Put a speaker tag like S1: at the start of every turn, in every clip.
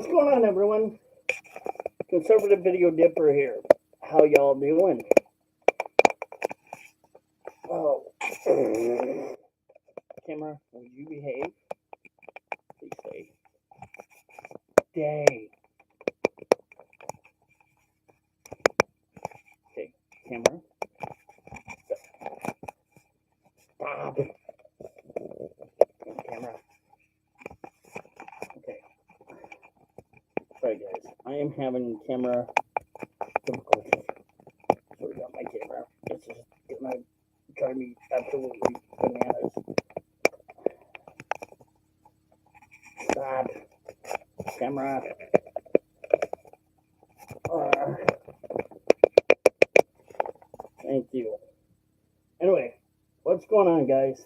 S1: What's going on, everyone? Conservative Video Dipper here. How y'all doing? Oh, camera, would you behave? Please say. Dang. Okay, camera. Stop. Camera. Okay. Sorry, guys. I am having camera difficulties. So we got my camera. It's just gonna drive me absolutely bananas. Stop. Camera. Thank you. Anyway, what's going on, guys?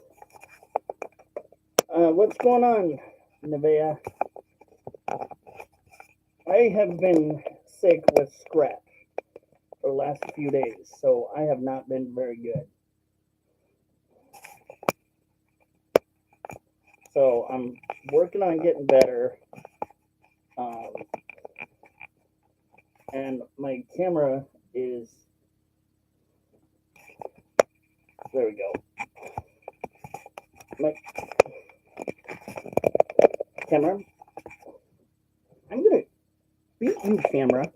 S1: What's going on, Nevaeh? I have been sick with scratch for the last few days, so I have not been very good. So I'm working on getting better. And my camera is, there we go. My camera, I'm gonna beat you, camera.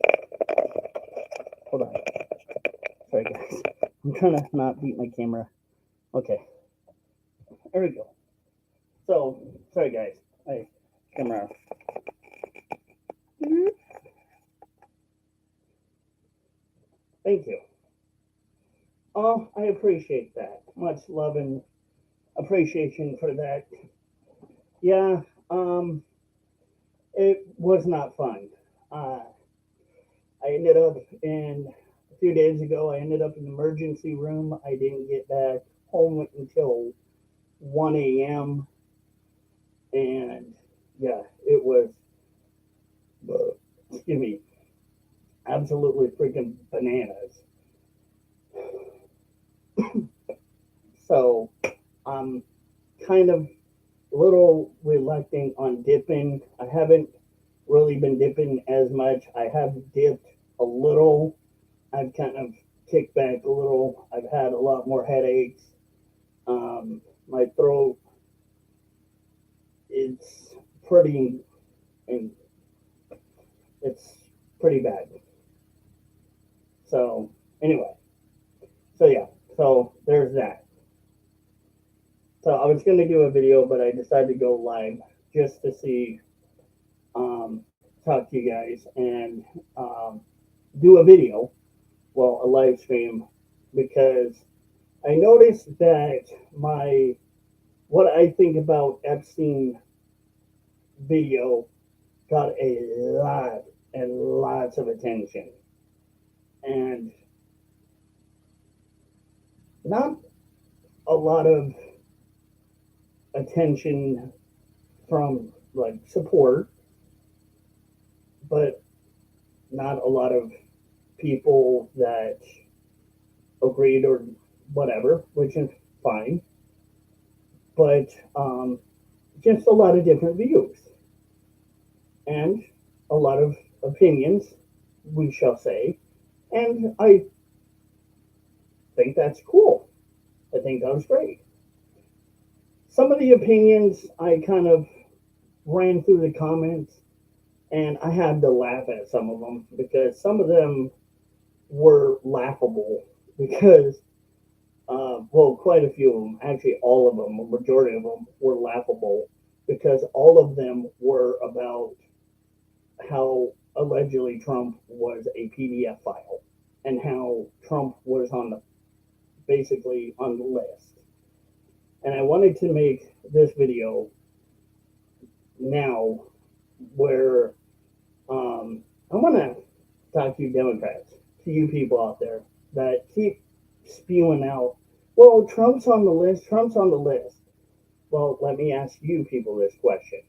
S1: Hold on. Sorry, guys. I'm trying to not beat my camera. Okay. There we go. So, sorry, guys. Hey, camera. Thank you. Oh, I appreciate that. Much love and appreciation for that. Yeah, it was not fun. I ended up a few days ago, I ended up in the emergency room. I didn't get back home until 1 a.m. And yeah, it was, excuse me, absolutely freaking bananas. So I'm kind of a little reluctant on dipping. I haven't really been dipping as much. I have dipped a little. I've kind of kicked back a little. I've had a lot more headaches. My throat, it's pretty, it's pretty bad. So anyway, so yeah, so there's that. So I was going to do a video, but I decided to go live just to see, talk to you guys and do a video, well, a live stream, because I noticed that what I think about Epstein video got a lot and lots of attention. And not a lot of attention from like support, but not a lot of people that agreed or whatever, which is fine. But just a lot of different views and a lot of opinions, we shall say. And I think that's cool. I think that was great. Some of the opinions I kind of ran through the comments, and I had to laugh at some of them because some of them were laughable because, well, quite a few of them, actually all of them, a majority of them were laughable because all of them were about how allegedly Trump was a PDF file and how Trump was basically on the list. And I wanted to make this video now where I want to talk to you Democrats, to you people out there that keep spewing out, well, Trump's on the list, Trump's on the list. Well, let me ask you people this question.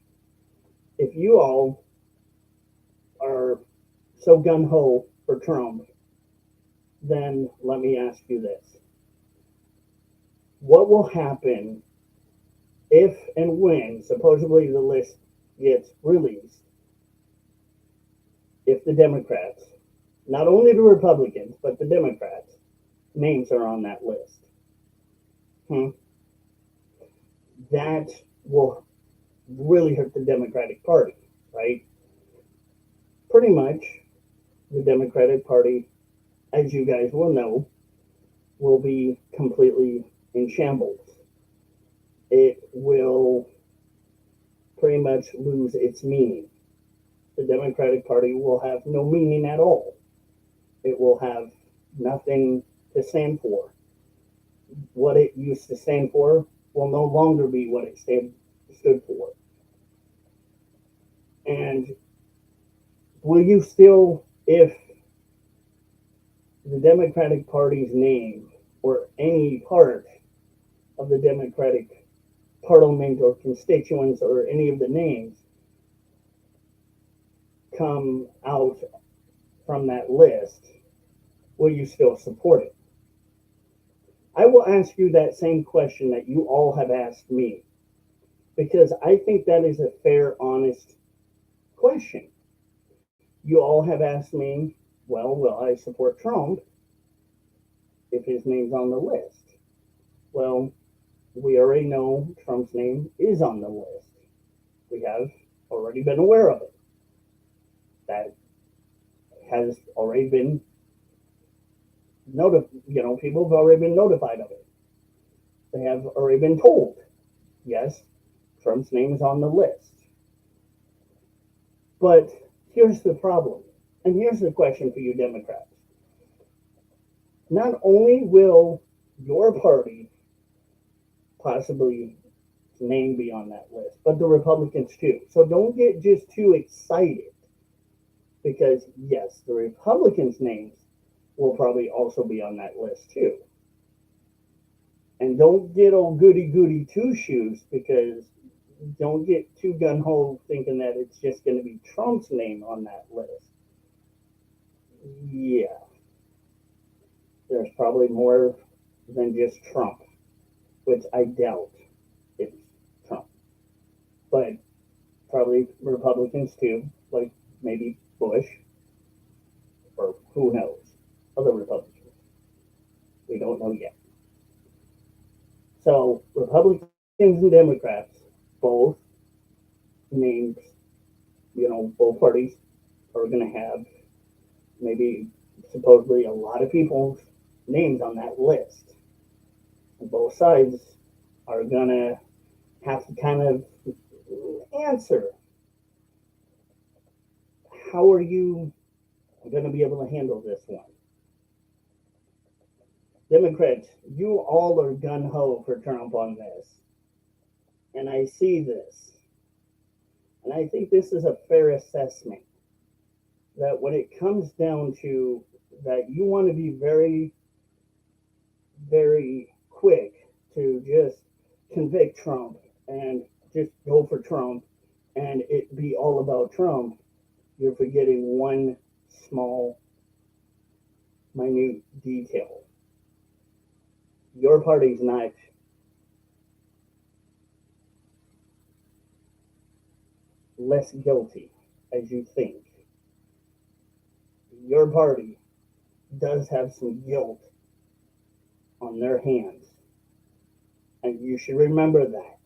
S1: If you all are so gung-ho for Trump, then let me ask you this. What will happen if and when supposedly the list gets released if the Democrats, not only the Republicans, but the Democrats, names are on that list. Hmm. That will really hurt the Democratic Party, right? Pretty much the Democratic Party, as you guys will know, will be completely in shambles. It will pretty much lose its meaning. The Democratic Party will have no meaning at all. It will have nothing to stand for. What it used to stand for will no longer be what it stood for. And will you still, if the Democratic Party's name or any part of the Democratic Parliament or constituents or any of the names come out from that list, will you still support it? I will ask you that same question that you all have asked me because I think that is a fair, honest question. You all have asked me, well, will I support Trump if his name's on the list? Well, we already know Trump's name is on the list. We have already been aware of it. That has already been notified. People have already been notified of it. They have already been told, yes, Trump's name is on the list. But here's the problem, and here's the question for you Democrats. Not only will your party possibly name be on that list, but the Republicans too. So don't get just too excited because, yes, the Republicans' names will probably also be on that list too. And don't get old goody two shoes because don't get too gun ho thinking that it's just going to be Trump's name on that list. Yeah, there's probably more than just Trump, which I doubt it's Trump. But probably Republicans too, like maybe Bush, or who knows, other Republicans. We don't know yet. So Republicans and Democrats, both names, both parties are going to have maybe supposedly a lot of people's names on that list. And both sides are going to have to kind of answer, how are you going to be able to handle this one? Democrats, you all are gun ho for Trump on this. And I see this. And I think this is a fair assessment that when it comes down to that, you want to be very, very quick to just convict Trump and just go for Trump and it be all about Trump. You're forgetting one small, minute detail. Your party's not less guilty as you think. Your party does have some guilt on their hands. And you should remember that.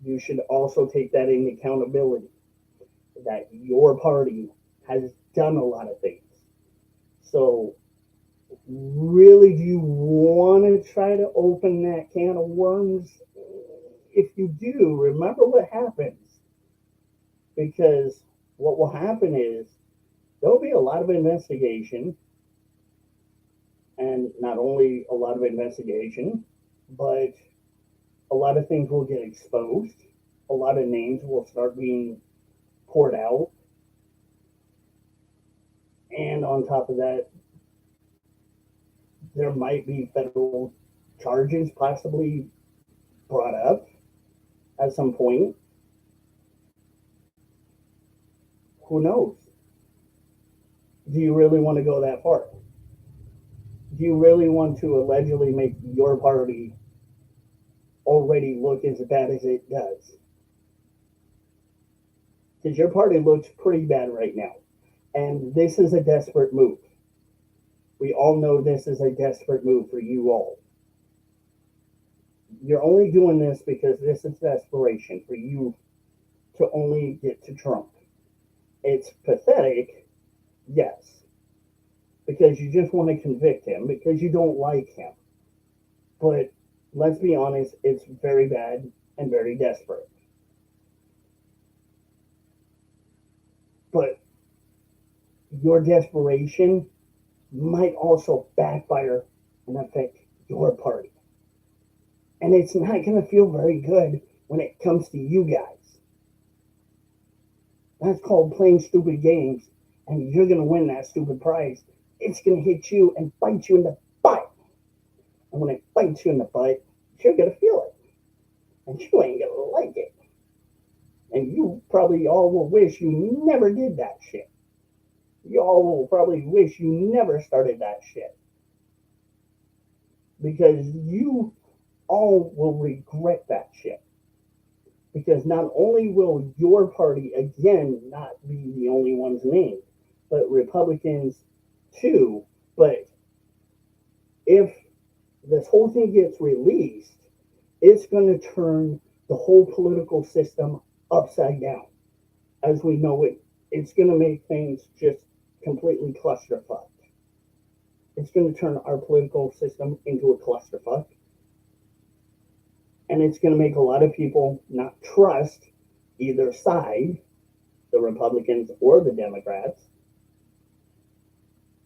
S1: You should also take that into accountability, that your party has done a lot of things. So really, do you want to try to open that can of worms? If you do, remember what happens. Because what will happen is there'll be a lot of investigation. And not only a lot of investigation, but a lot of things will get exposed. A lot of names will start being poured out. And on top of that, there might be federal charges possibly brought up at some point. Who knows? Do you really want to go that far? Do you really want to allegedly make your party already look as bad as it does? Because your party looks pretty bad right now. And this is a desperate move. We all know this is a desperate move for you all. You're only doing this because this is desperation for you to only get to Trump. It's pathetic, yes, because you just want to convict him because you don't like him. But let's be honest, it's very bad and very desperate. But your desperation might also backfire and affect your party. And it's not going to feel very good when it comes to you guys. That's called playing stupid games, and you're going to win that stupid prize. It's going to hit you and bite you in the butt. And when it bites you in the butt, you're going to feel it. And you ain't going to like it. And you probably all will wish you never did that shit. You all will probably wish you never started that shit. Because you all will regret that shit. Because not only will your party again not be the only ones named, but Republicans too. But if this whole thing gets released, it's going to turn the whole political system upside down as we know it. It's going to make things just completely clusterfuck. It's going to turn our political system into a clusterfuck. And it's going to make a lot of people not trust either side, the Republicans or the Democrats.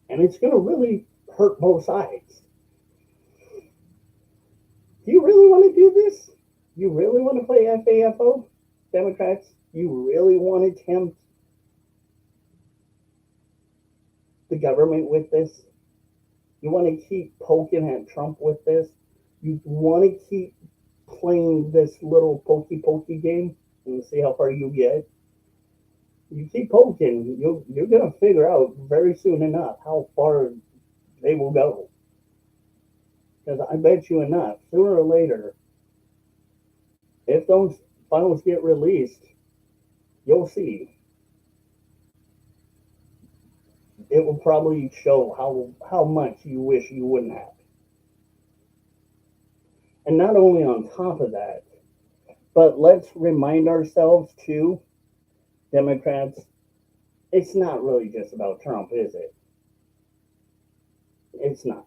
S1: And it's going to really hurt both sides. Do you really want to do this? You really want to play FAFO, Democrats? You really want to tempt the government with this? You want to keep poking at Trump with this? You want to keep playing this little pokey game and see how far you get? You keep poking, you're going to figure out very soon enough how far they will go. Because I bet you enough, sooner or later, if those files get released, you'll see. It will probably show how much you wish you wouldn't have. And not only on top of that, but let's remind ourselves too, Democrats, it's not really just about Trump, is it? It's not.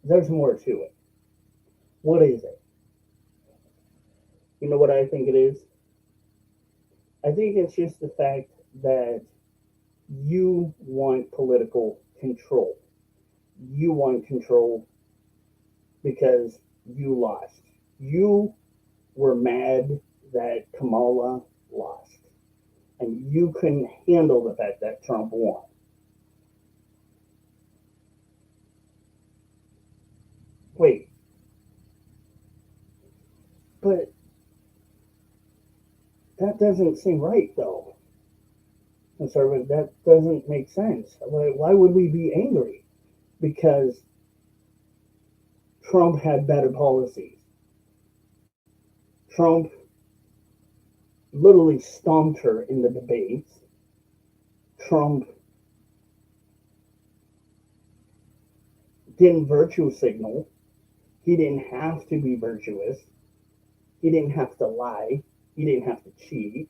S1: There's more to it. What is it? You know what I think it is? I think it's just the fact that you want political control. You want control because you lost. You were mad that Kamala lost. And you couldn't handle the fact that Trump won. Wait. But that doesn't seem right, though. Conservative, that doesn't make sense. Why would we be angry? Because Trump had better policies. Trump literally stomped her in the debates. Trump didn't virtue signal. He didn't have to be virtuous. He didn't have to lie. He didn't have to cheat.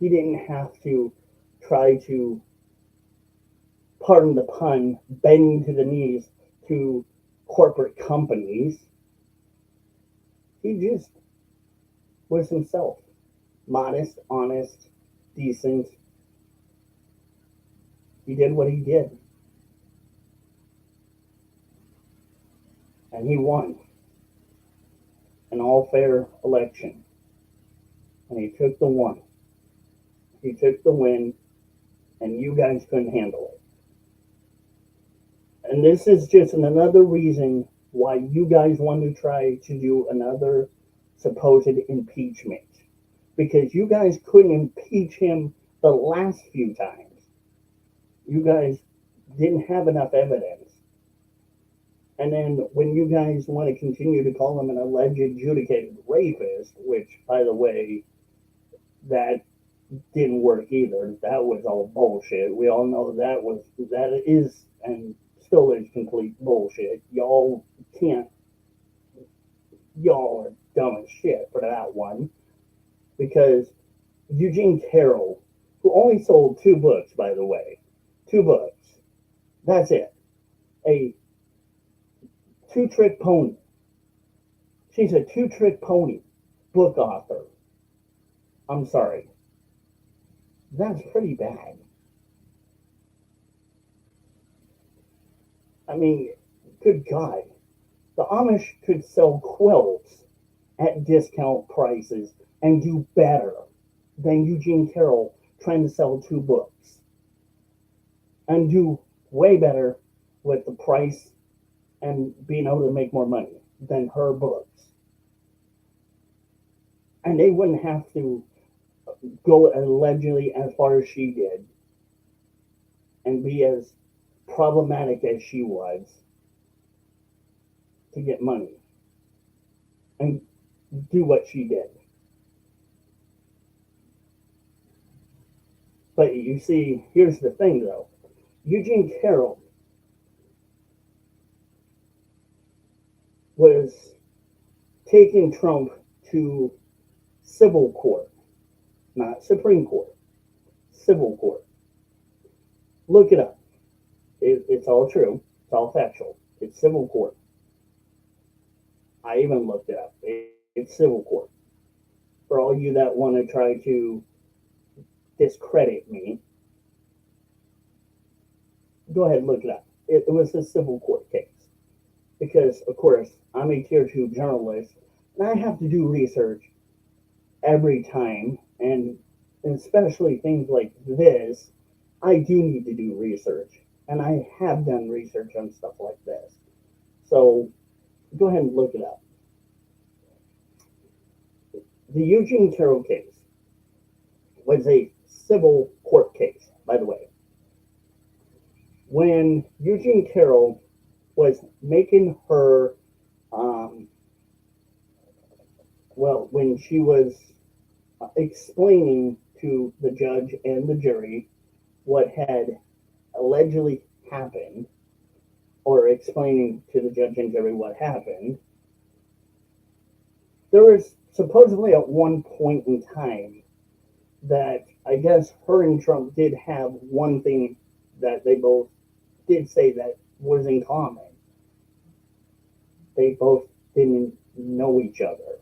S1: He didn't have to try to, pardon the pun, bend to the knees to corporate companies. He just was himself. Modest, honest, decent. He did what he did. And he won an all fair election. And he took the one. He took the win, and you guys couldn't handle it. And this is just another reason why you guys want to try to do another supposed impeachment. Because you guys couldn't impeach him the last few times. You guys didn't have enough evidence. And then when you guys want to continue to call him an alleged adjudicated rapist, which, by the way, that didn't work either. That was all bullshit. We all know that is and still is complete bullshit. Can't y'all are dumb as shit for that one because Eugene Carroll, who only sold two books, by the way, two books. That's it. A two-trick pony. She's a two-trick pony book author. I'm sorry. That's pretty bad. I mean, good God. The Amish could sell quilts at discount prices and do better than Eugene Carroll trying to sell two books and do way better with the price and being able to make more money than her books. And they wouldn't have to go allegedly as far as she did and be as problematic as she was to get money and do what she did. But you see, here's the thing though. Eugene Carroll was taking Trump to civil court, not Supreme Court, civil court. Look it up. It's all true. It's all factual. It's civil court. I even looked it up. It's civil court. For all you that want to try to discredit me, go ahead and look it up. It was a civil court case. Because, of course, I'm a tier 2 journalist, and I have to do research every time, and especially things like this, I do need to do research. And I have done research on stuff like this. So, go ahead and look it up. The Eugene Carroll case was a civil court case, by the way. When Eugene Carroll was making her, when she was explaining to the judge and the jury what had allegedly happened, or explaining to the judge and jury what happened, there was supposedly at one point in time that I guess her and Trump did have one thing that they both did say that was in common. They both didn't know each other.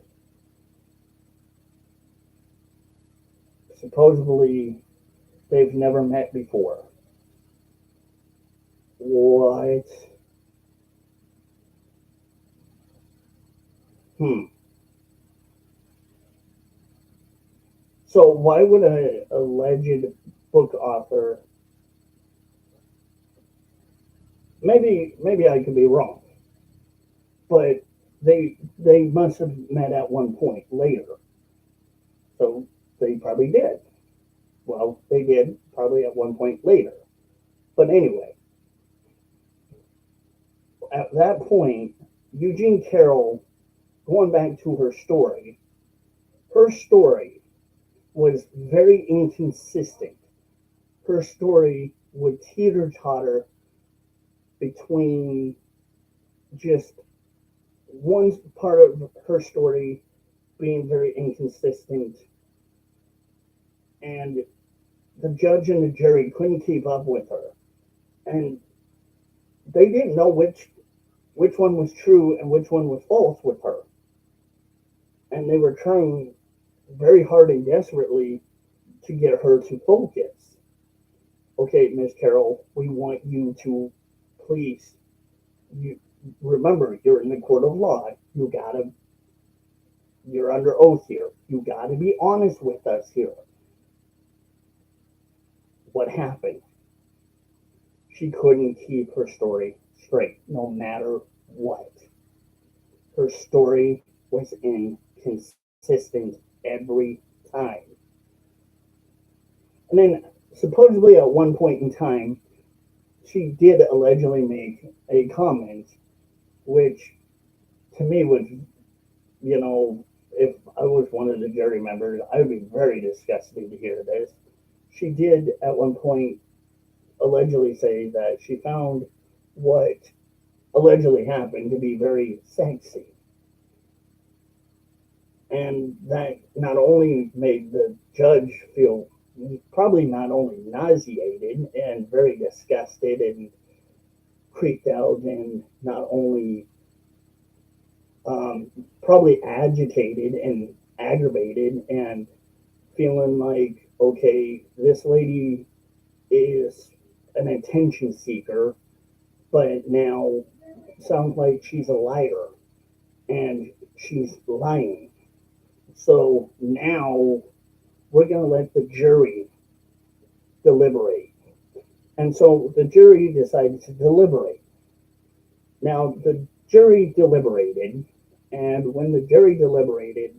S1: Supposedly, they've never met before. What? So why would an alleged book author, maybe I could be wrong, but they must have met at one point later. So they probably did. Well, they did probably at one point later. But anyway, at that point, Eugene Carroll, going back to her story was very inconsistent. Her story would teeter-totter between just one part of her story being very inconsistent, and the judge and the jury couldn't keep up with her, and they didn't know which one was true and which one was false with her, and they were trying very hard and desperately to get her to focus. Okay, Miss Carroll, we want you to please, you remember, you're in the court of law. You're under oath here. You gotta be honest with us here. What happened? She couldn't keep her story straight, no matter what. Her story was inconsistent every time. And then, supposedly at one point in time, she did allegedly make a comment, which to me was, if I was one of the jury members, I would be very disgusted to hear this. She did at one point allegedly say that she found what allegedly happened to be very sexy. And that not only made the judge feel probably not only nauseated and very disgusted and creeped out, and not only probably agitated and aggravated and feeling like, okay, this lady is an attention seeker, but now sounds like she's a liar and she's lying. So now we're going to let the jury deliberate. And so the jury decided to deliberate. Now, the jury deliberated, and when the jury deliberated,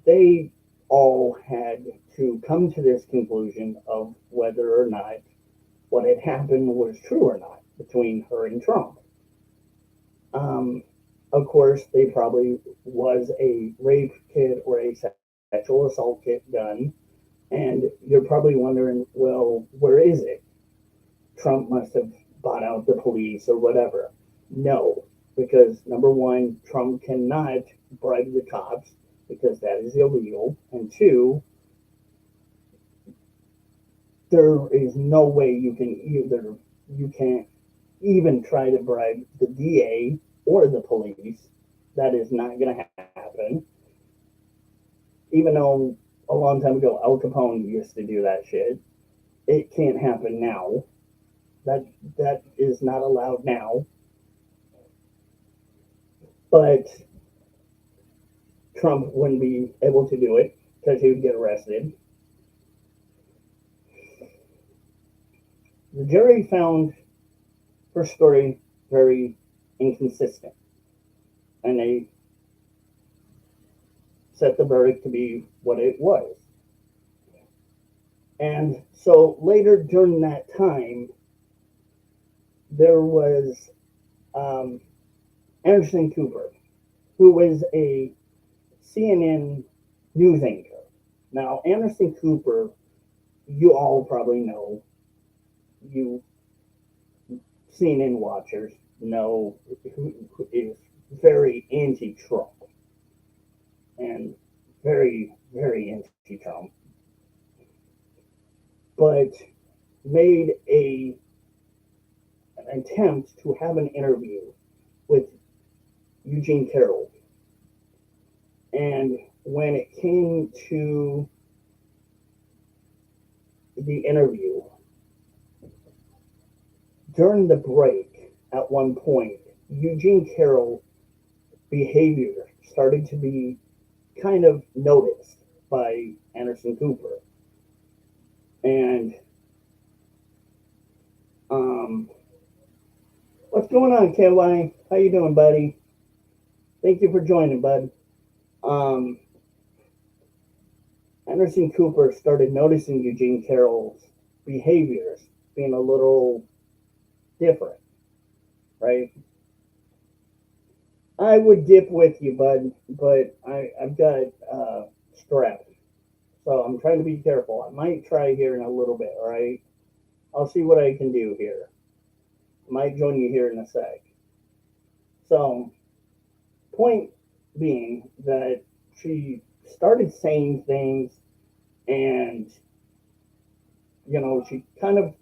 S1: they all had to come to this conclusion of whether or not what had happened was true or not between her and Trump. Of course, they probably was a rape kit or a sexual assault kit done, and you're probably wondering, well, where is it? Trump must have bought out the police or whatever. No, because number one, Trump cannot bribe the cops because that is illegal, and two, there is no way you can't even try to bribe the DA or the police. That is not going to happen. Even though a long time ago Al Capone used to do that shit, it can't happen now. That is not allowed now. But Trump wouldn't be able to do it because he would get arrested. The jury found her story very inconsistent, and they set the verdict to be what it was. And so later during that time, there was Anderson Cooper, who was a CNN news anchor. Now, Anderson Cooper, you all probably know, you CNN watchers know, who is very anti-Trump and very, very anti-Trump, but made an attempt to have an interview with Eugene Carroll. And when it came to the interview, during the break, at one point, Eugene Carroll behavior started to be kind of noticed by Anderson Cooper. And what's going on, KY? How you doing, buddy? Thank you for joining, bud. Anderson Cooper started noticing Eugene Carroll's behaviors being a little different, right? I would dip with you, bud, but I've got strep, so I'm trying to be careful. I might try here in a little bit, all right? I'll see what I can do here. I might join you here in a sec. So, point being that she started saying things, and she kind of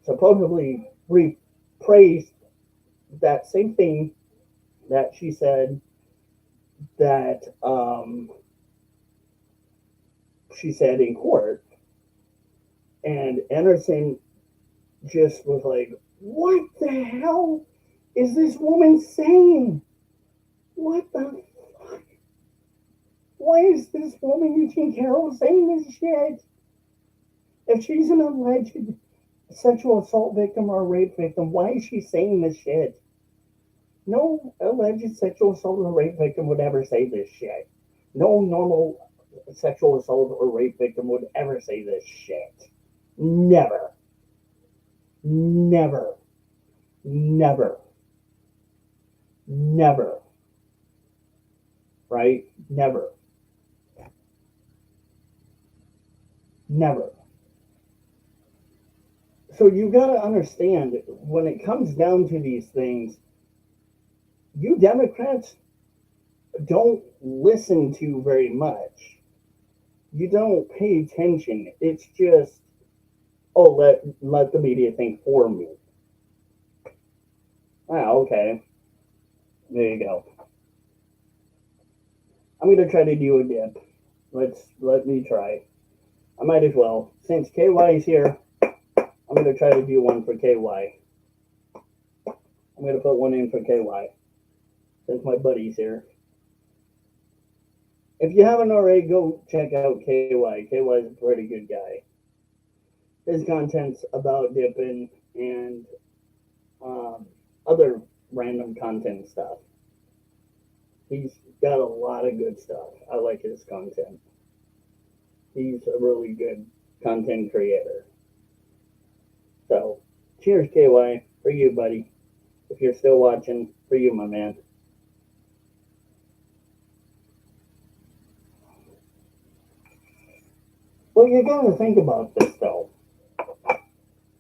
S1: supposedly rephrased that same thing that she said that she said in court. And Anderson just was like, what the hell is this woman saying? What the fuck? Why is this woman, Eugene Carroll, saying this shit? If she's an alleged sexual assault victim or rape victim, why is she saying this shit? No alleged sexual assault or rape victim would ever say this shit. No normal sexual assault or rape victim would ever say this shit. Never. Never. Never. Never. Right? Never. Never. So you got to understand when it comes down to these things, you Democrats don't listen to very much. You don't pay attention. It's just, oh, let the media think for me. Ah, okay. There you go. I'm gonna try to do a dip. Let me try. I might as well. Since KY is here, I'm gonna try to do one for KY. I'm gonna put one in for KY since my buddy's here. If you haven't already, go check out KY. KY is a pretty good guy. His content's about dipping and um, other random content stuff. He's got a lot of good stuff. I like his content. He's a really good content creator. So, cheers, KY, for you, buddy. If you're still watching, for you, my man. Well, you gotta think about this, though.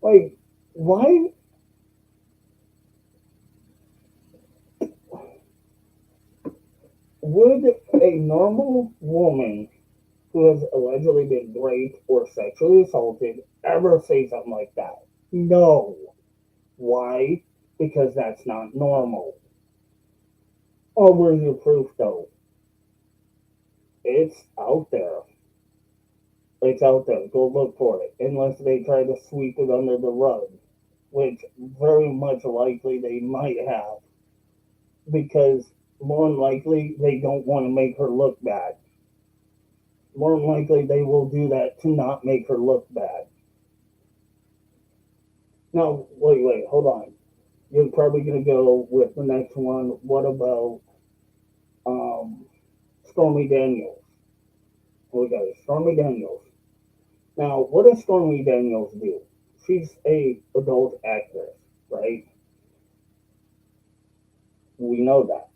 S1: Like, why would a normal woman who has allegedly been raped or sexually assaulted ever say something like that? No. Why? Because that's not normal. Oh, where's your proof, though? It's out there. It's out there. Go look for it. Unless they try to sweep it under the rug, which very much likely they might have, because more than likely they don't want to make her look bad. More than likely they will do that to not make her look bad. Now, wait, hold on. You're probably going to go with the next one. What about um, Stormy Daniels? We got Stormy Daniels. Now, what does Stormy Daniels do? She's a adult actress, right? We know that.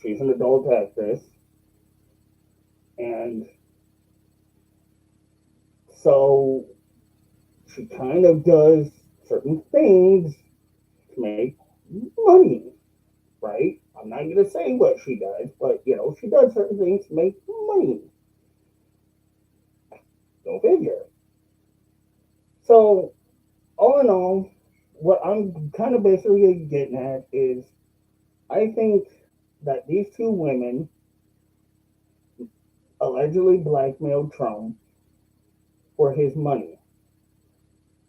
S1: She's an adult actress, and so she kind of does certain things to make money, right? I'm not going to say what she does, but she does certain things to make money. Go figure. So, all in all, what I'm kind of basically getting at is I think that these two women allegedly blackmailed Trump for his money.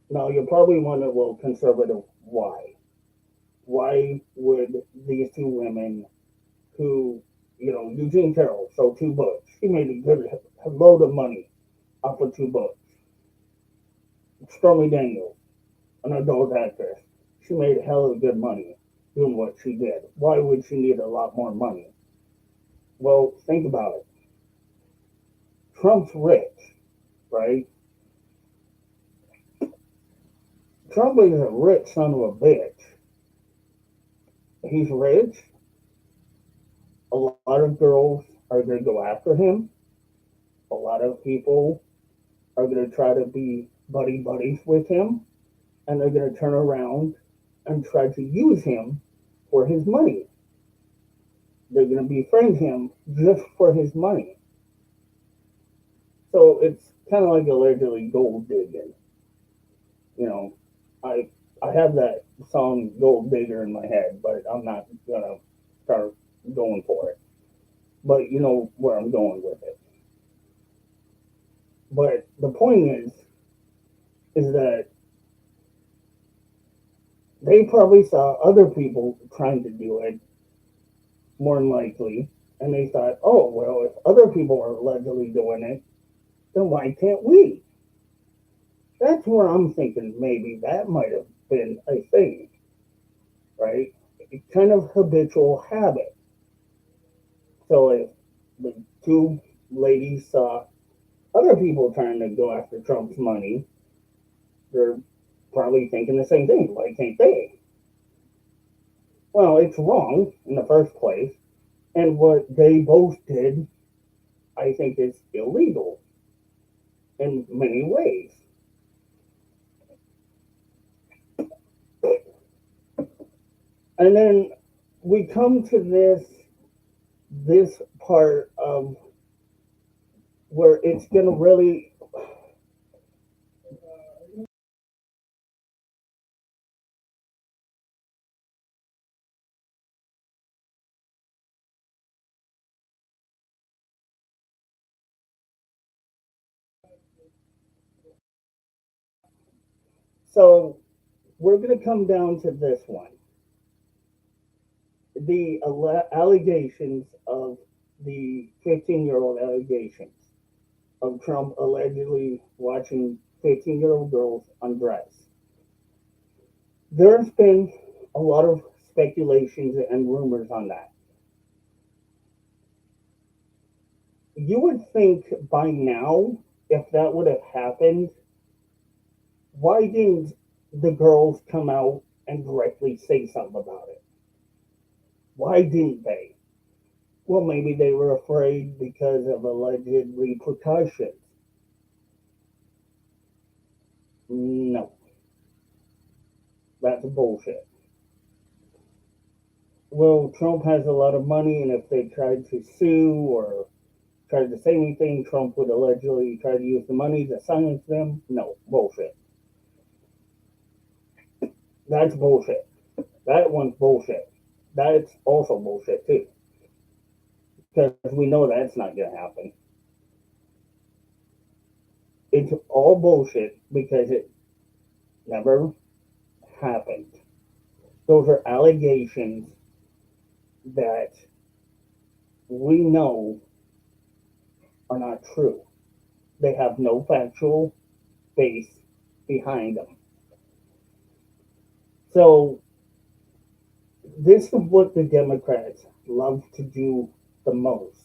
S1: Now, you're probably wondering, well, conservative, why? Why would these two women who, Eugene Carroll sold 2 books. She made a load of money off of 2 books. Stormy Daniels, an adult actress, she made a hell of good money doing what she did. Why would she need a lot more money? Well, think about it. Trump's rich, right? Trump is a rich son of a bitch. He's rich. A lot of girls are going to go after him. A lot of people are going to try to be buddies with him, and they're going to turn around and try to use him for his money. They're going to befriend him just for his money. So it's kind of like allegedly gold digging. You know, I have that song "Gold Digger" in my head, but I'm not gonna start going for it. But you know where I'm going with it. But the point is that they probably saw other people trying to do it, more than likely, and they thought, oh well, if other people are allegedly doing it, then why can't we? That's where I'm thinking maybe that might have been a thing, right? A kind of habitual habit. So if the two ladies saw other people trying to go after Trump's money, they're probably thinking the same thing. Why can't they? Well, it's wrong in the first place. And what they both did I think is illegal in many ways. And then we come to this part of where it's going to really. So we're going to come down to this one: the allegations of the 15-year-old allegations of Trump allegedly watching 15-year-old girls undress. There's been a lot of speculations and rumors on that. You would think by now, if that would have happened, why didn't the girls come out and directly say something about it? Why didn't they? Well, maybe they were afraid because of alleged repercussions. No, that's bullshit. Well, Trump has a lot of money, and if they tried to sue or tried to say anything, Trump would allegedly try to use the money to silence them. No, bullshit. That's bullshit. That one's bullshit. That's also bullshit too, because we know that's not going to happen. It's all bullshit because it never happened. Those are allegations that we know are not true. They have no factual base behind them. So this is what the Democrats love to do the most.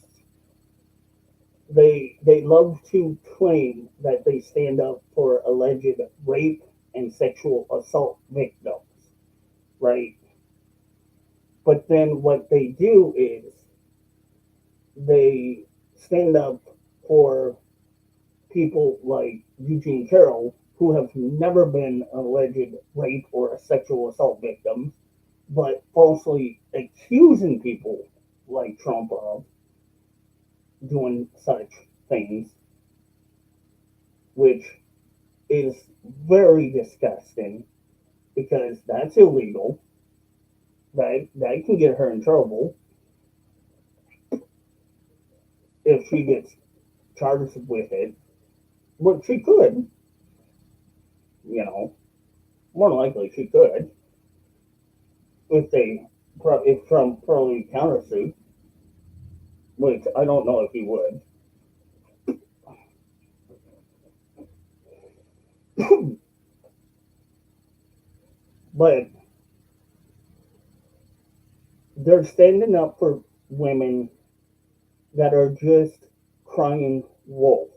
S1: They love to claim that they stand up for alleged rape and sexual assault victims, right? But then what they do is they stand up for people like Eugene Carroll, who have never been alleged rape or a sexual assault victim, but falsely accusing people like Trump of doing such things, which is very disgusting because that's illegal. That can get her in trouble if she gets charged with it. But she could, you know, more than likely she could if they if Trump probably countersued, which I don't know if he would. But they're standing up for women that are just crying wolf.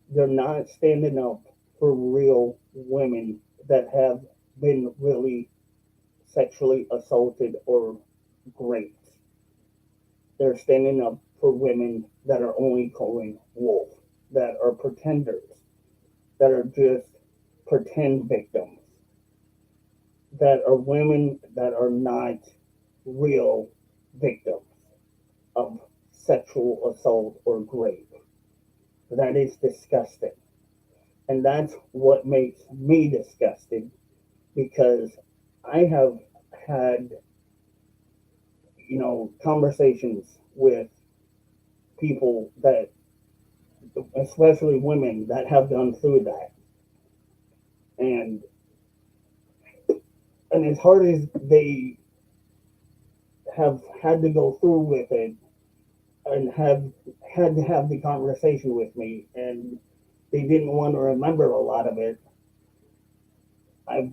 S1: They're not standing up for real women that have been really sexually assaulted or raped. They're standing up for women that are only calling wolf, that are pretenders, that are just pretend victims, that are women that are not real victims of sexual assault or rape. That is disgusting. And that's what makes me disgusted because I have had, conversations with people that, especially women, that have gone through that. And and as hard as they have had to go through with it and have had to have the conversation with me and they didn't want to remember a lot of it, I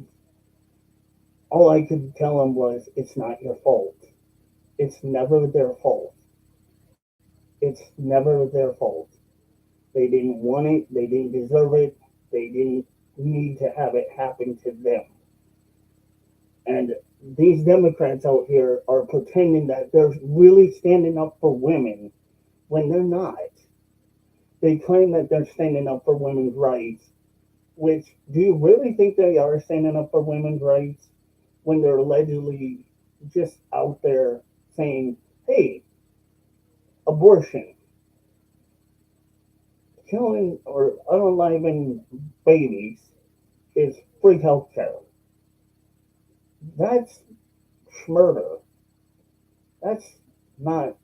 S1: all I could tell them was it's not your fault. It's never their fault. It's never their fault. They didn't want it. They didn't deserve it. They didn't need to have it happen to them. And these Democrats out here are pretending that they're really standing up for women when they're not. They claim that they're standing up for women's rights, which do you really think they are standing up for women's rights when they're allegedly just out there saying, hey, abortion, killing or unaliving babies is free health care? That's murder. That's not,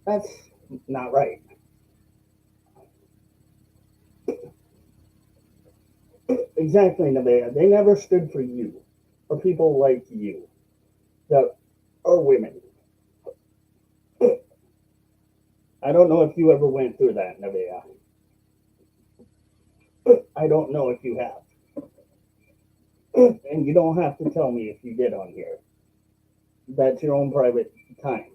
S1: that's not right. Exactly, Nevaeh. They never stood for you or people like you that are women. I don't know if you ever went through that, Nevaeh. I don't know if you have. And you don't have to tell me if you did on here. That's your own private time.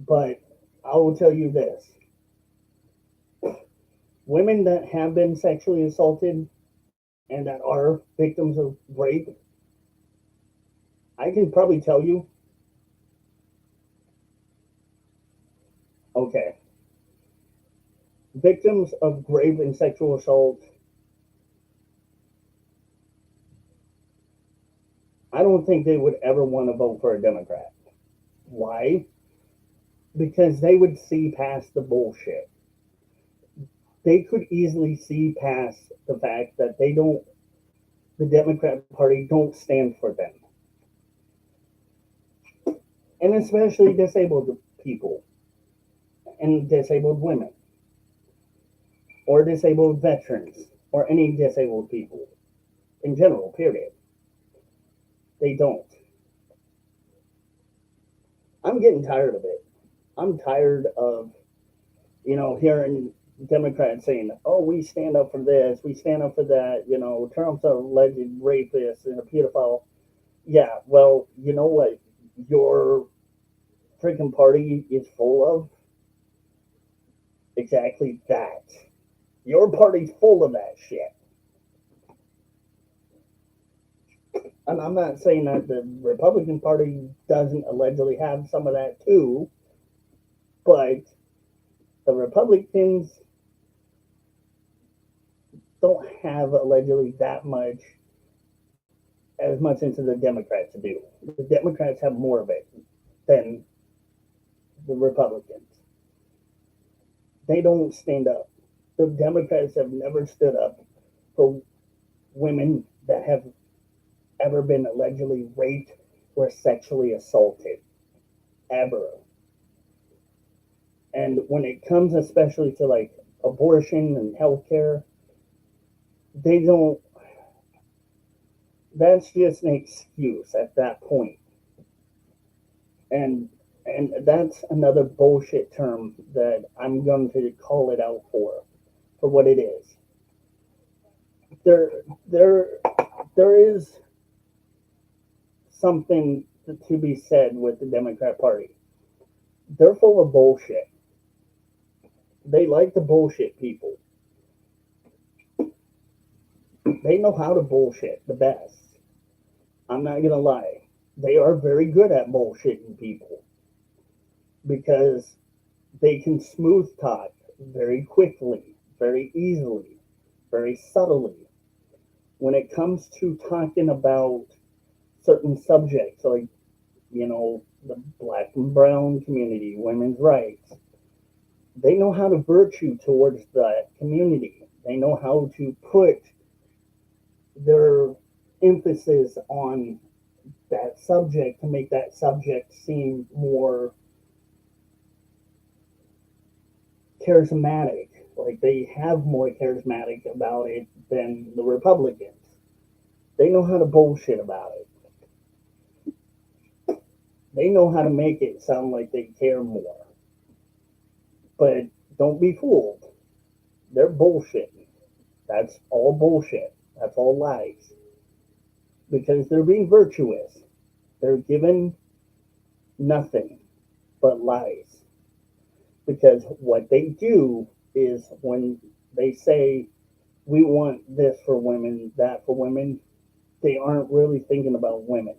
S1: But I will tell you this: women that have been sexually assaulted and that are victims of rape, I can probably tell you, okay, victims of grave and sexual assault, I don't think they would ever want to vote for a Democrat. Why? Because they would see past the bullshit. They could easily see past the fact that the Democrat Party don't stand for them. And especially disabled people and disabled women or disabled veterans or any disabled people in general, period. They don't. I'm getting tired of it. I'm tired of, hearing Democrats saying, oh, we stand up for this, we stand up for that, Trump's an alleged rapist and a pedophile. Yeah, well, you know what your freaking party is full of? Exactly that. Your party's full of that shit. And I'm not saying that the Republican Party doesn't allegedly have some of that too, but the Republicans don't have allegedly that much as much into the Democrats do. The Democrats have more of it than the Republicans. They don't stand up. The Democrats have never stood up for women that have ever been allegedly raped or sexually assaulted. Ever. And when it comes especially to like abortion and healthcare, they don't, that's just an excuse at that point. And that's another bullshit term that I'm going to call it out for what it is. There there there is something to be said with the Democrat Party. They're full of bullshit. They like to bullshit people. They know how to bullshit the best. I'm not gonna lie. They are very good at bullshitting people because they can smooth talk very quickly, very easily, very subtly. When it comes to talking about certain subjects like, the black and brown community, women's rights, they know how to virtue towards that community. They know how to put their emphasis on that subject to make that subject seem more charismatic. Like they have more charismatic about it than the Republicans. They know how to bullshit about it. They know how to make it sound like they care more. But don't be fooled. They're bullshitting. That's all bullshit. That's all lies. Because they're being virtuous. They're given nothing but lies. Because what they do is when they say, we want this for women, that for women, they aren't really thinking about women.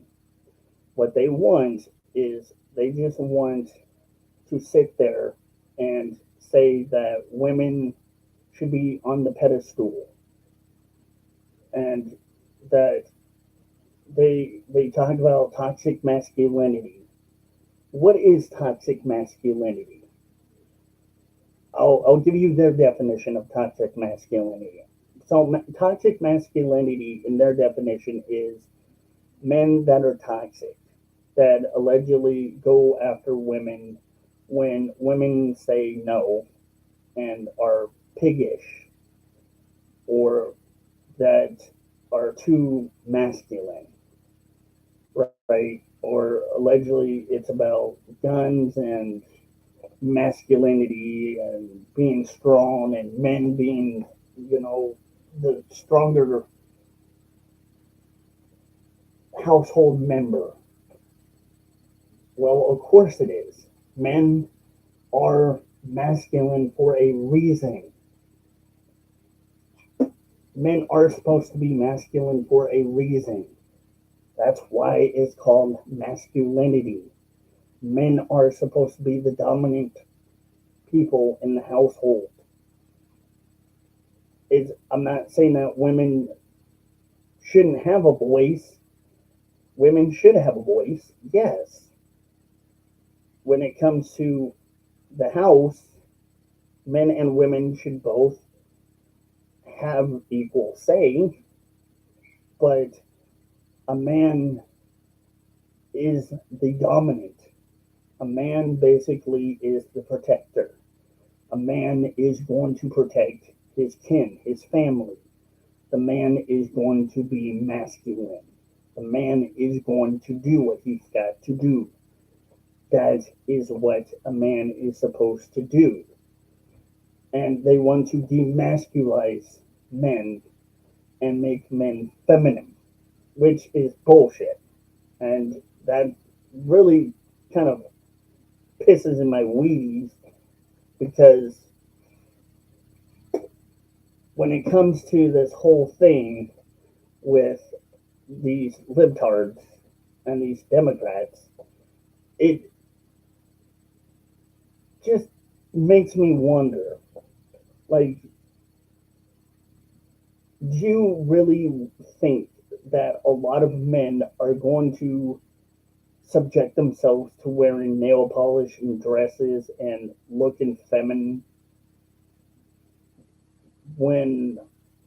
S1: What they want is they just want to sit there and say that women should be on the pedestal and that they talk about toxic masculinity. What is toxic masculinity? I'll give you their definition of toxic masculinity. So, toxic masculinity, in their definition, is men that are toxic, that allegedly go after women when women say no and are piggish or that are too masculine, right? Or allegedly it's about guns and masculinity and being strong and men being, you know, the stronger household member. Well, of course it is. Men are masculine for a reason. Men are supposed to be masculine for a reason. That's why it's called masculinity. Men are supposed to be the dominant people in the household. I'm not saying that women shouldn't have a voice. Women should have a voice, yes. When it comes to the house, men and women should both have equal say, but a man is the dominant. A man basically is the protector. A man is going to protect his kin, his family. The man is going to be masculine. The man is going to do what he's got to do. That is what a man is supposed to do. And they want to demasculize men and make men feminine, which is bullshit. And that really kind of pisses in my wheaties because when it comes to this whole thing with these libtards and these Democrats, it just makes me wonder, like, do you really think that a lot of men are going to subject themselves to wearing nail polish and dresses and looking feminine when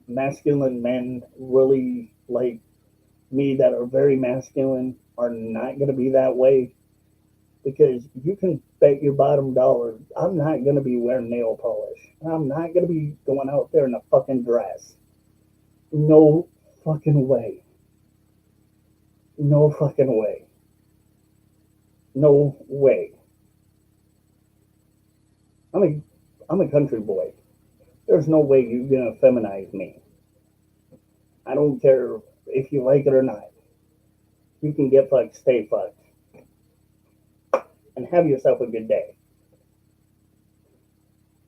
S1: masculine men really like me that are very masculine are not going to be that way? Because you can bet your bottom dollar I'm not going to be wearing nail polish. I'm not going to be going out there in a fucking dress. No fucking way. No fucking way. No way. I'm a I'm a country boy. There's no way you're gonna feminize me. I don't care if you like it or not. You can get fucked, stay fucked, and have yourself a good day.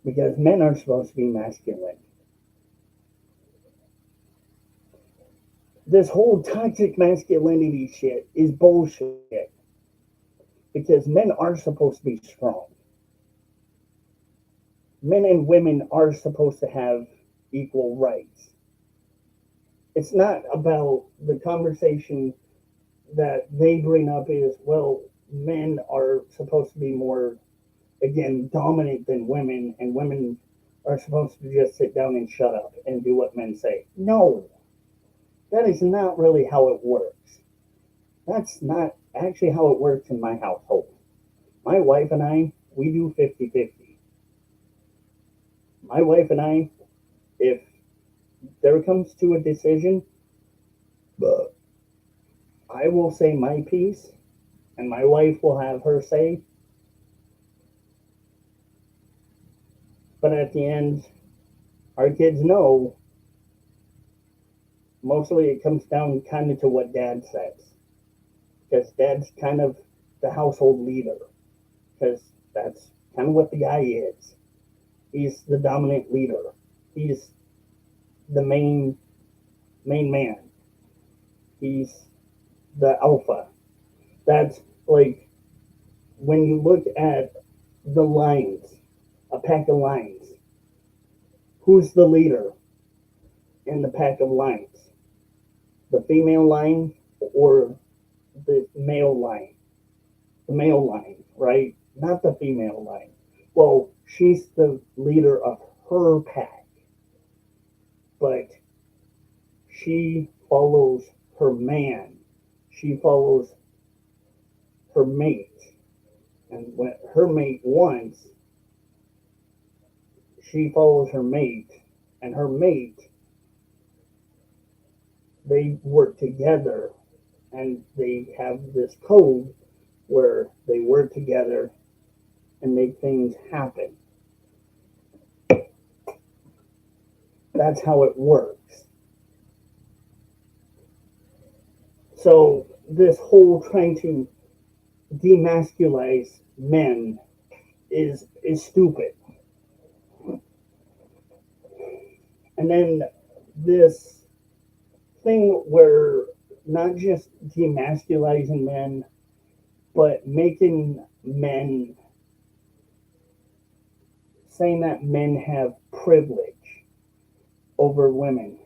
S1: Because men are supposed to be masculine. This whole toxic masculinity shit is bullshit. Because men are supposed to be strong. Men and women are supposed to have equal rights. It's not about the conversation that they bring up is, well, men are supposed to be more, again, dominant than women, and women are supposed to just sit down and shut up and do what men say. No, that is not really how it works. That's not actually how it works in my household. My wife and I, we do 50-50. My wife and I, if there comes to a decision, I will say my piece, and my wife will have her say. But at the end, our kids know mostly it comes down kind of to what dad says. Because dad's kind of the household leader. Because that's kind of what the guy is. He's the dominant leader. He's the main man. He's the alpha. That's like when you look at the lions, a pack of lions, who's the leader in the pack of lions? The female lion or the male lion? The male lion, right? Not the female lion. Well, she's the leader of her pack, but she follows her man. She follows her mate. And when her mate wants, she follows her mate. And her mate, they work together and they have this code where they work together and make things happen. That's how it works. So this whole trying to demasculize men is stupid. And then this thing where not just demasculizing men, but making men saying that men have privilege over women.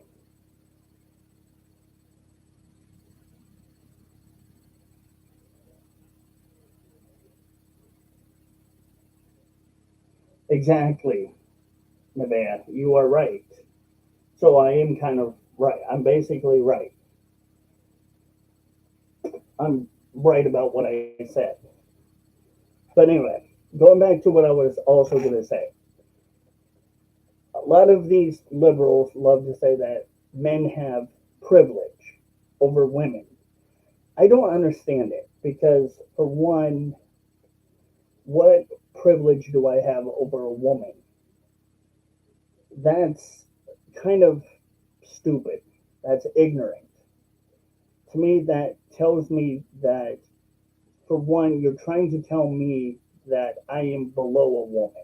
S1: Exactly, Nevaeh, you are right. So I am kind of right. I'm basically right. I'm right about what I said. But anyway, going back to what I was also going to say. A lot of these liberals love to say that men have privilege over women. I don't understand it because, for one, what privilege do I have over a woman? That's kind of stupid. That's ignorant. To me, that tells me that, for one, you're trying to tell me that I am below a woman.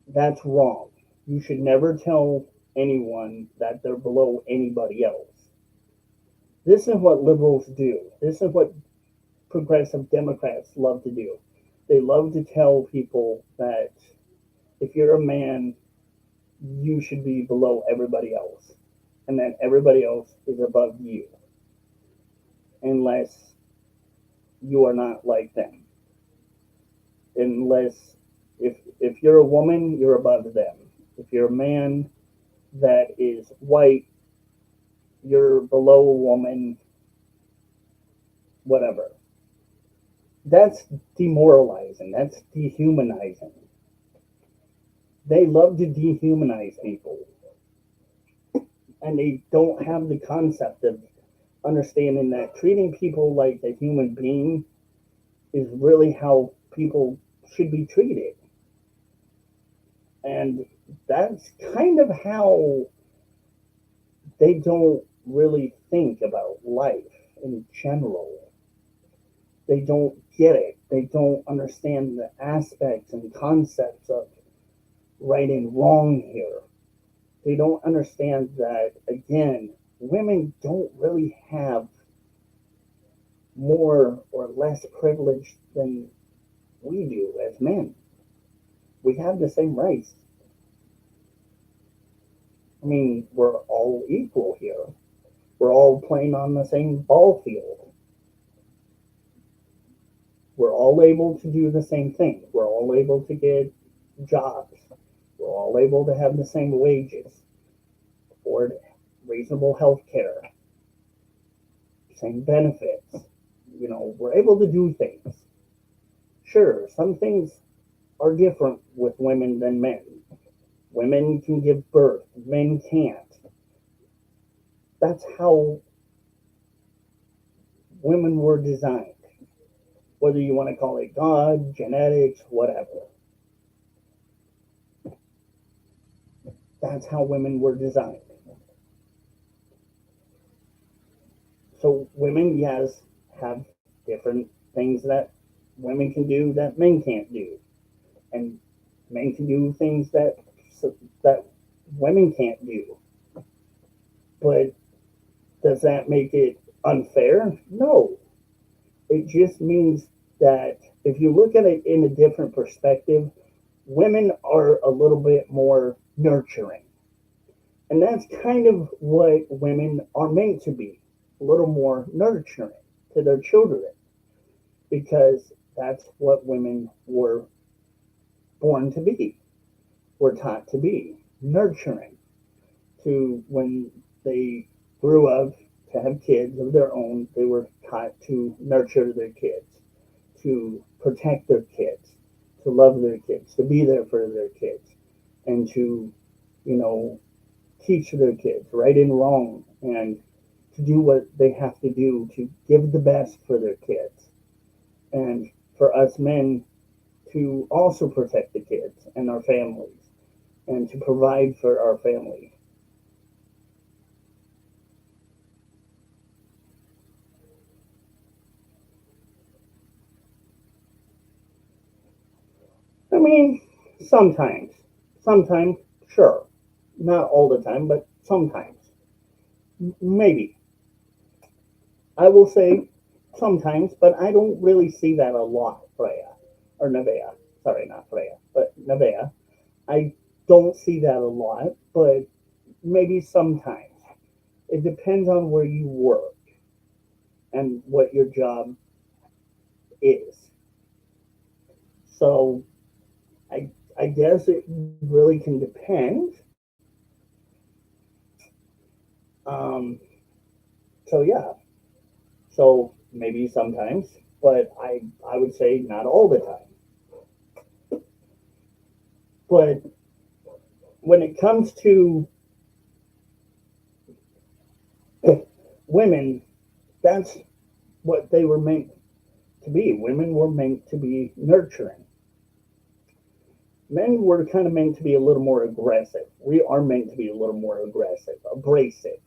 S1: That's wrong. You should never tell anyone that they're below anybody else. This is what liberals do. This is what progressive Democrats love to do. They love to tell people that if you're a man, you should be below everybody else, and that everybody else is above you, unless you are not like them. Unless if you're a woman, you're above them. If you're a man that is white, you're below a woman, whatever. That's demoralizing. That's dehumanizing. They love to dehumanize people, and they don't have the concept of understanding that treating people like a human being is really how people should be treated. And that's kind of how they don't really think about life in general. They don't get it. They don't understand the aspects and concepts of right and wrong here. They don't understand that, again, women don't really have more or less privilege than we do as men. We have the same rights. I mean, we're all equal here. We're all playing on the same ball field. We're all able to do the same thing. We're all able to get jobs. We're all able to have the same wages, afford reasonable health care, same benefits. We're able to do things. Sure, some things are different with women than men. Women can give birth, men can't. That's how women were designed. Whether you want to call it God, genetics, whatever. That's how women were designed. So women, yes, have different things that women can do that men can't do, and men can do things that women can't do. But Does that make it unfair? No. It just means that if you look at it in a different perspective, women are a little bit more nurturing. And that's kind of what women are meant to be, a little more nurturing to their children, because that's what women were born to be, were taught to be nurturing. To when they grew up to have kids of their own, they were taught to nurture their kids, to protect their kids, to love their kids, to be there for their kids, and to, you know, teach their kids right and wrong, and to do what they have to do to give the best for their kids. And for us men to also protect the kids and our families and to provide for our family. I mean, sometimes, sometimes, sure, not all the time, but sometimes, maybe. I will say sometimes, but I don't really see that a lot, Freya. Or Nevea. Sorry, not Freya, but Nevea. I don't see that a lot, but maybe sometimes. It depends on where you work and what your job is. So I guess it really can depend. Um, so yeah, so maybe sometimes, but I would say not all the time. But when it comes to women, that's what they were meant to be. Women were meant to be nurturing. Men were kind of meant to be a little more aggressive. We are meant to be a little more aggressive, abrasive.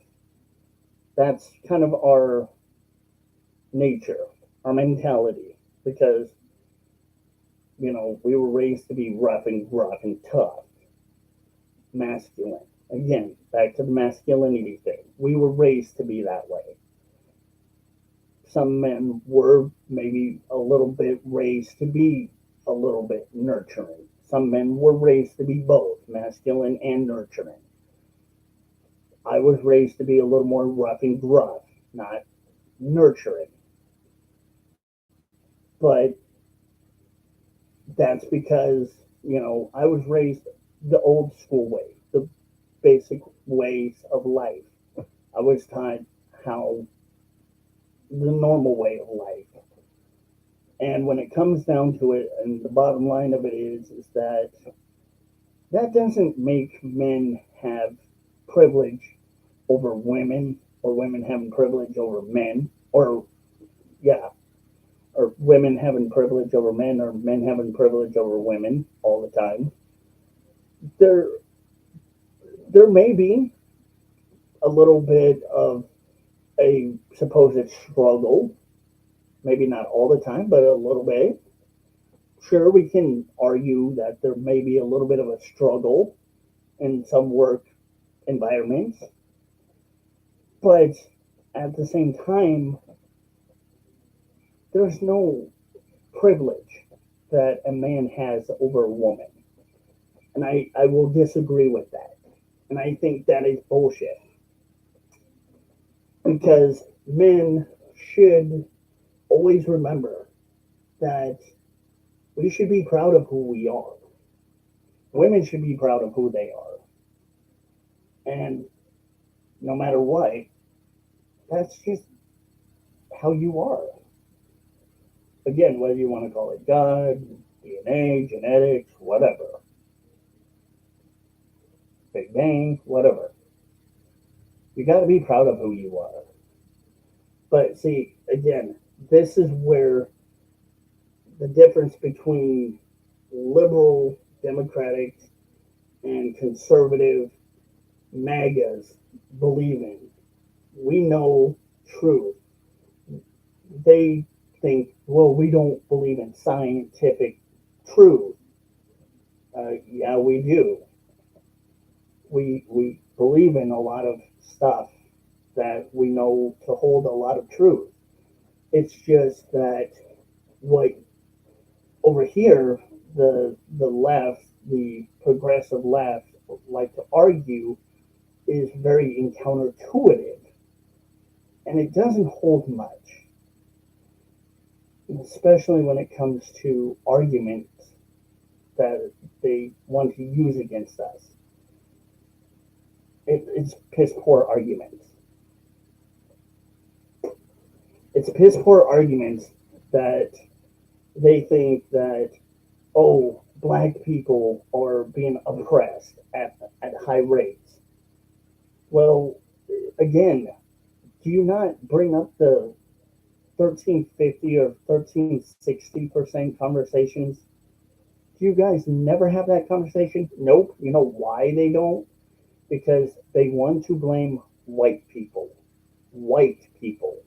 S1: That's kind of our nature, our mentality, because we were raised to be rough and tough, masculine. Again, back to the masculinity thing. We were raised to be that way. Some men were maybe a little bit raised to be a little bit nurturing. Some men were raised to be both masculine and nurturing. I was raised to be a little more rough and gruff, not nurturing. But that's because, I was raised the old school way, the basic ways of life. I was taught how the normal way of life. And when it comes down to it, and the bottom line of it is that that doesn't make men have privilege over women, or women having privilege over men, or yeah, or women having privilege over men, or men having privilege over women all the time. There, there may be a little bit of a supposed struggle, maybe not all the time, but a little bit. Sure, we can argue that there may be a little bit of a struggle in some work environments, but at the same time, there's no privilege that a man has over a woman. And I will disagree with that. And I think that is bullshit. Because men should always remember that we should be proud of who we are. Women should be proud of who they are. And no matter what, that's just how you are. Again, whether you want to call it God, DNA, genetics, whatever, Big Bang, whatever. You got to be proud of who you are. But see, again, this is where the difference between liberal Democratic and conservative MAGAs believe in. We know truth. They think, well, we don't believe in scientific truth. Yeah, we do. We believe in a lot of stuff, that we know to hold a lot of truth. It's just that what over here, the left, the progressive left, like to argue is very counterintuitive, and it doesn't hold much, especially when it comes to arguments that they want to use against us. It's piss poor arguments. It's piss poor arguments that they think that, oh, black people are being oppressed at high rates. Well, again, do you not bring up the 1350 or 1360% conversations? Do you guys never have that conversation? Nope. You know why they don't? Because they want to blame white people. White people.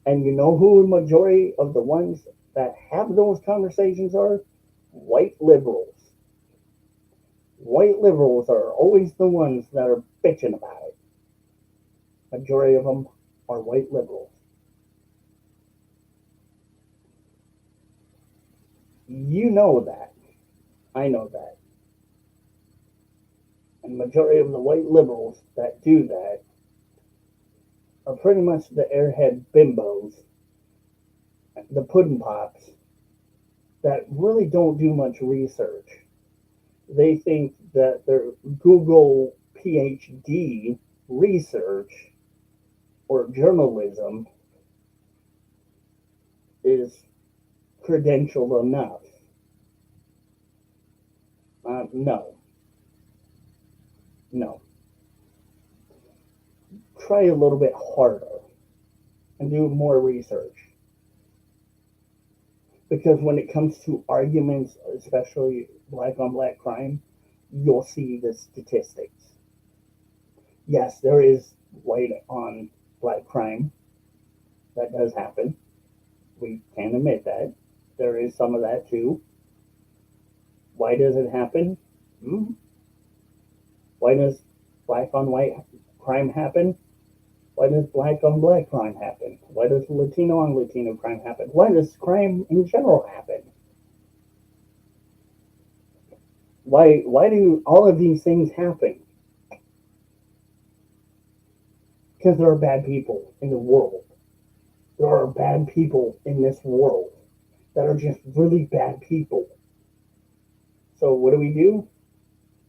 S1: And you know who the majority of the ones that have those conversations are? White liberals. White liberals are always the ones that are bitching about it. Majority of them are white liberals. You know that. I know that. And majority of the white liberals that do that are pretty much the airhead bimbos, the pudding pops, that really don't do much research. They think that their Google PhD research or journalism is credentialed enough. No, no. Try a little bit harder and do more research. Because when it comes to arguments, especially black on black crime, you'll see the statistics. Yes, there is white on black crime. That does happen. We can admit that. There is some of that too. Why does it happen? Hmm? Why does black on white crime happen? Why does black on black crime happen? Why does Latino on Latino crime happen? Why does crime in general happen? Why do all of these things happen? Because there are bad people in the world. There are bad people in this world that are just really bad people. So what do?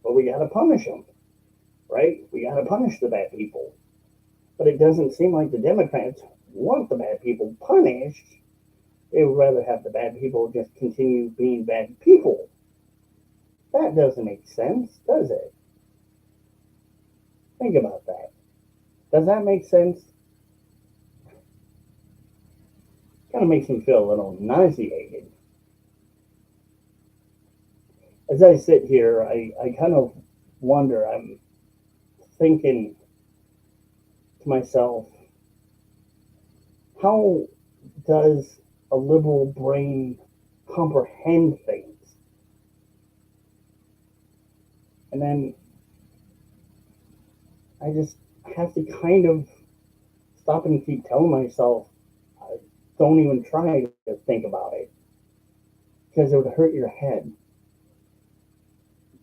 S1: Well, we gotta punish them, right? We gotta punish the bad people. But it doesn't seem like the Democrats want the bad people punished. They would rather have the bad people just continue being bad people. That doesn't make sense, does it? Think about that. Does that make sense? Kind of makes me feel a little nauseated. As I sit here, I kind of wonder, I'm thinking to myself, how does a liberal brain comprehend things? And then I just have to kind of stop and keep telling myself, don't even try to think about it because it would hurt your head.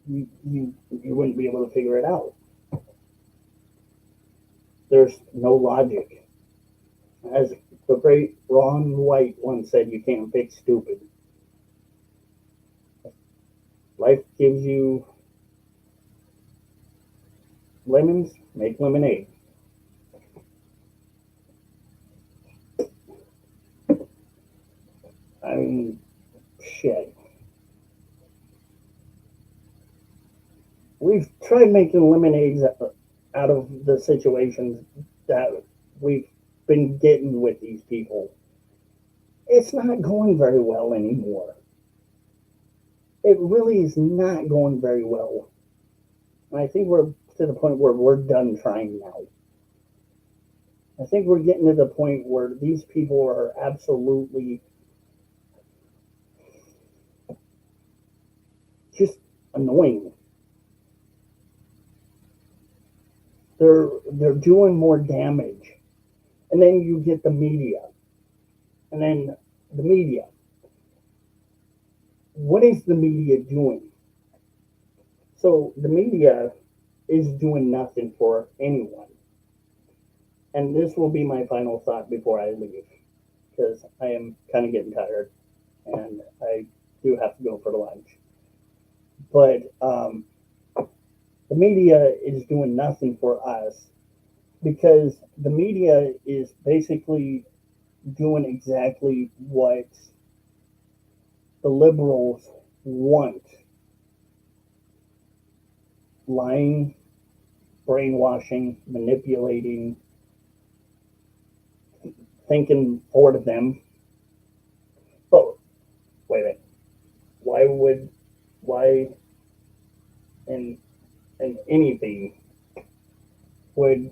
S1: You wouldn't be able to figure it out. There's no logic. As the great Ron White once said, you can't fix stupid. Life gives you lemons, make lemonade. I mean, shit. We've tried making lemonades out of the situations that we've been getting with these people. It's not going very well anymore. It really is not going very well. And I think we're to the point where we're done trying now. I think we're getting to the point where these people are absolutely just annoying. they're doing more damage. And then you get the media. And then the media. What is the media doing? So the media is doing nothing for anyone. And this will be my final thought before I leave, because I am kind of getting tired and I do have to go for lunch. But the media is doing nothing for us because the media is basically doing exactly what the liberals want: lying, brainwashing, manipulating, thinking for them. But wait a minute, why in anything would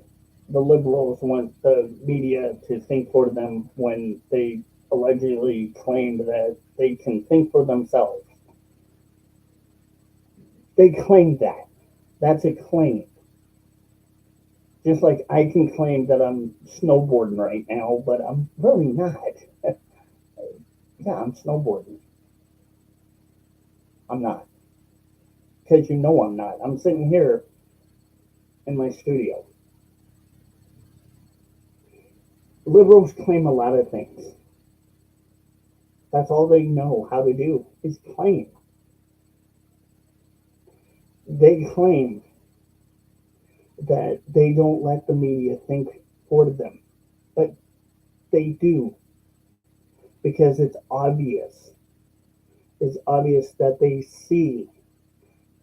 S1: the liberals want the media to think for them when they allegedly claim that they can think for themselves? They claim that. That's a claim. Just like I can claim that I'm snowboarding right now, but I'm really not. Yeah, I'm snowboarding. I'm not. Because you know I'm not. I'm sitting here in my studio. Liberals claim a lot of things. That's all they know how to do is claim. They claim that they don't let the media think for them, but they do because it's obvious. It's obvious that they see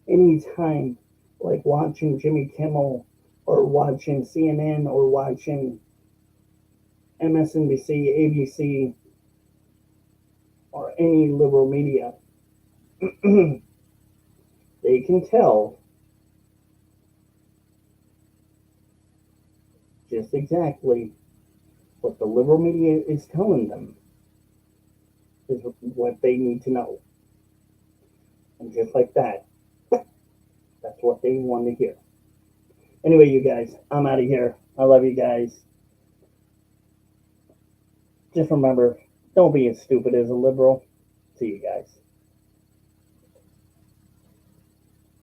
S1: anytime, like watching Jimmy Kimmel or watching CNN or watching MSNBC, ABC, or any liberal media, they can tell just exactly what the liberal media is telling them is what they need to know. And just like that, that's what they want to hear. Anyway, you guys, I'm out of here. I love you guys. Just remember, don't be as stupid as a liberal. See you guys.